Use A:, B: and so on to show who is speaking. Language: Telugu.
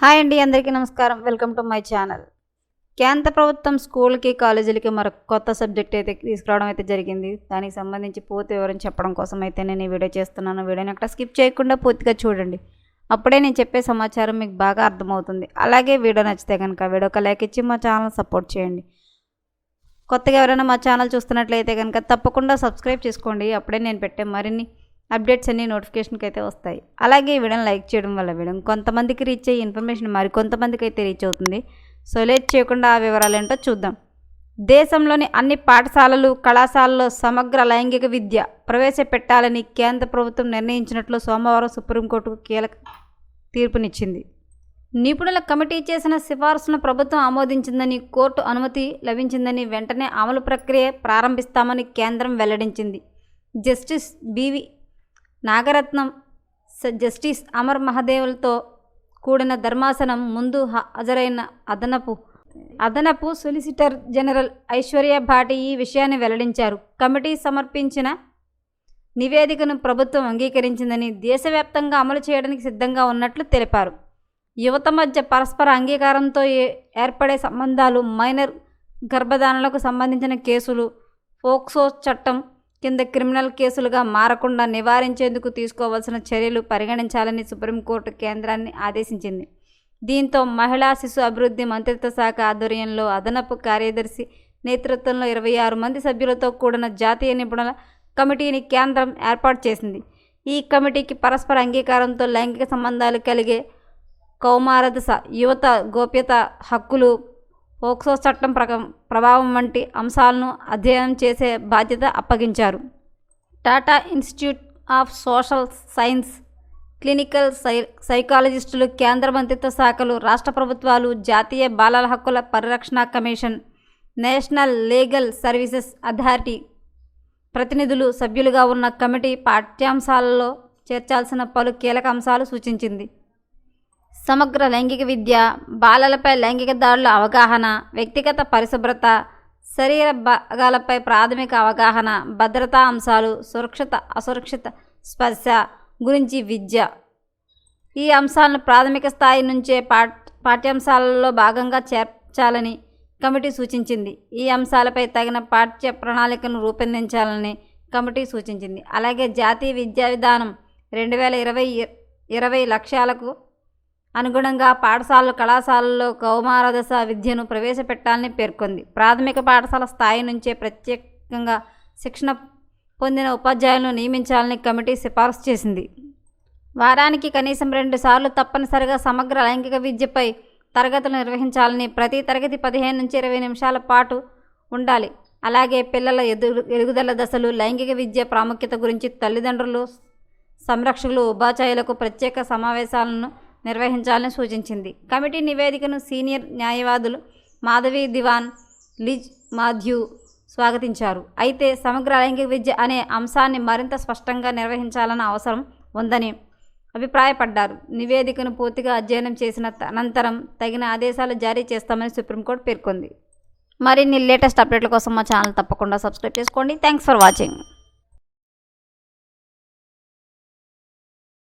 A: హాయ్ అండి, అందరికీ నమస్కారం. Welcome to my channel. కేంద్ర ప్రభుత్వం స్కూల్కి కాలేజీలకి మరొక కొత్త సబ్జెక్ట్ అయితే తీసుకురావడం అయితే జరిగింది. దానికి సంబంధించి పూర్తి వివరం చెప్పడం కోసం అయితే నేను ఈ వీడియో చేస్తున్నాను. వీడియోని అక్కడ స్కిప్ చేయకుండా పూర్తిగా చూడండి. అప్పుడే నేను చెప్పే సమాచారం మీకు బాగా అర్థమవుతుంది. అలాగే వీడియో నచ్చితే కనుక వీడియోకి లైక్ ఇచ్చి మా ఛానల్ సపోర్ట్ చేయండి. కొత్తగా ఎవరైనా మా ఛానల్ చూస్తున్నట్లయితే కనుక తప్పకుండా సబ్స్క్రైబ్ చేసుకోండి. అప్పుడే నేను పెట్టే మరిన్ని అప్డేట్స్ అన్ని నోటిఫికేషన్కి అయితే వస్తాయి. అలాగే ఈ వీడియోని లైక్ చేయడం వల్ల వీడియో కొంతమందికి రీచ్ అయ్యే ఇన్ఫర్మేషన్ మరి కొంతమందికి అయితే రీచ్ అవుతుంది. సో లేట్ చేయకుండా ఆ వివరాలు ఏంటో చూద్దాం. దేశంలోని అన్ని పాఠశాలలు కళాశాలల్లో సమగ్ర లైంగిక విద్య ప్రవేశపెట్టాలని కేంద్ర ప్రభుత్వం నిర్ణయించినట్లు సోమవారం సుప్రీంకోర్టుకు కీలక తీర్పునిచ్చింది. నిపుణుల కమిటీ చేసిన సిఫార్సును ప్రభుత్వం ఆమోదించిందని, కోర్టు అనుమతి లభించిందని, వెంటనే అమలు ప్రక్రియ ప్రారంభిస్తామని కేంద్రం వెల్లడించింది. Justice B V Nagarathnam, justice Amar మహదేవ్లతో కూడిన ధర్మాసనం ముందు హాజరైన అదనపు సొలిసిటర్ జనరల్ ఐశ్వర్య భాటి ఈ విషయాన్ని వెల్లడించారు. కమిటీ సమర్పించిన నివేదికను ప్రభుత్వం అంగీకరించిందని, దేశవ్యాప్తంగా అమలు చేయడానికి సిద్ధంగా ఉన్నట్లు తెలిపారు. యువత మధ్య పరస్పర అంగీకారంతో ఏర్పడే సంబంధాలు, మైనర్ గర్భధారణలకు సంబంధించిన కేసులు పోక్సో చట్టం కింద క్రిమినల్ కేసులుగా మారకుండా నివారించేందుకు తీసుకోవాల్సిన చర్యలు పరిగణించాలని సుప్రీంకోర్టు కేంద్రాన్ని ఆదేశించింది. దీంతో మహిళా శిశు అభివృద్ధి మంత్రిత్వ శాఖ ఆధ్వర్యంలో అదనపు కార్యదర్శి నేతృత్వంలో 26 మంది సభ్యులతో కూడిన జాతీయ నిపుణుల కమిటీని కేంద్రం ఏర్పాటు చేసింది. ఈ కమిటీకి పరస్పర అంగీకారంతో లైంగిక సంబంధాలు కలిగే కౌమారదశ, యువత గోప్యత హక్కులు, పోక్సో చట్టం ప్రభావం వంటి అంశాలను అధ్యయనం చేసే బాధ్యత అప్పగించారు. Tata institute of social science clinical సైకాలజిస్టులు, కేంద్ర మంత్రిత్వ శాఖలు, రాష్ట్ర ప్రభుత్వాలు, జాతీయ బాలల హక్కుల పరిరక్షణ commission, national legal services authority ప్రతినిధులు సభ్యులుగా ఉన్న కమిటీ పాఠ్యాంశాలలో చేర్చాల్సిన పలు కీలక అంశాలు సూచించింది. సమగ్ర లైంగిక విద్య, బాలలపై లైంగిక దాడుల అవగాహన, వ్యక్తిగత పరిశుభ్రత, శరీర భాగాలపై ప్రాథమిక అవగాహన, భద్రతా అంశాలు, సురక్షిత అసురక్షిత స్పర్శ గురించి విద్య. ఈ అంశాలను ప్రాథమిక స్థాయి నుంచే పాఠ్యాంశాలలో భాగంగా చేర్చాలని కమిటీ సూచించింది. ఈ అంశాలపై తగిన పాఠ్య ప్రణాళికను రూపొందించాలని కమిటీ సూచించింది. అలాగే జాతీయ విద్యా విధానం 2020 లక్ష్యాలకు అనుగుణంగా పాఠశాలలు కళాశాలల్లో కౌమారదశ విద్యను ప్రవేశపెట్టాలని పేర్కొంది. ప్రాథమిక పాఠశాల స్థాయి నుంచే ప్రత్యేకంగా శిక్షణ పొందిన ఉపాధ్యాయులను నియమించాలని కమిటీ సిఫారసు చేసింది. వారానికి కనీసం 2 సార్లు తప్పనిసరిగా సమగ్ర లైంగిక విద్యపై తరగతులు నిర్వహించాలని, ప్రతి తరగతి 15 నుంచి 20 నిమిషాల పాటు ఉండాలి. అలాగే పిల్లల ఎదుగుదల దశలు, లైంగిక విద్య ప్రాముఖ్యత గురించి తల్లిదండ్రులు, సంరక్షకులు, ఉపాధ్యాయులకు ప్రత్యేక సమావేశాలను నిర్వహించాలని సూచించింది. కమిటీ నివేదికను సీనియర్ న్యాయవాదులు మాధవి దివాన్, లిజ్ మాథ్యూ స్వాగతించారు. అయితే సమగ్ర లైంగిక విద్య అనే అంశాన్ని మరింత స్పష్టంగా నిర్వహించాలన్న అవసరం ఉందని అభిప్రాయపడ్డారు. నివేదికను పూర్తిగా అధ్యయనం చేసిన అనంతరం తగిన ఆదేశాలు జారీ చేస్తామని సుప్రీంకోర్టు పేర్కొంది. మరిన్ని లేటెస్ట్ అప్డేట్ల కోసం మా ఛానల్ తప్పకుండా సబ్స్క్రైబ్ చేసుకోండి. Thanks for watching.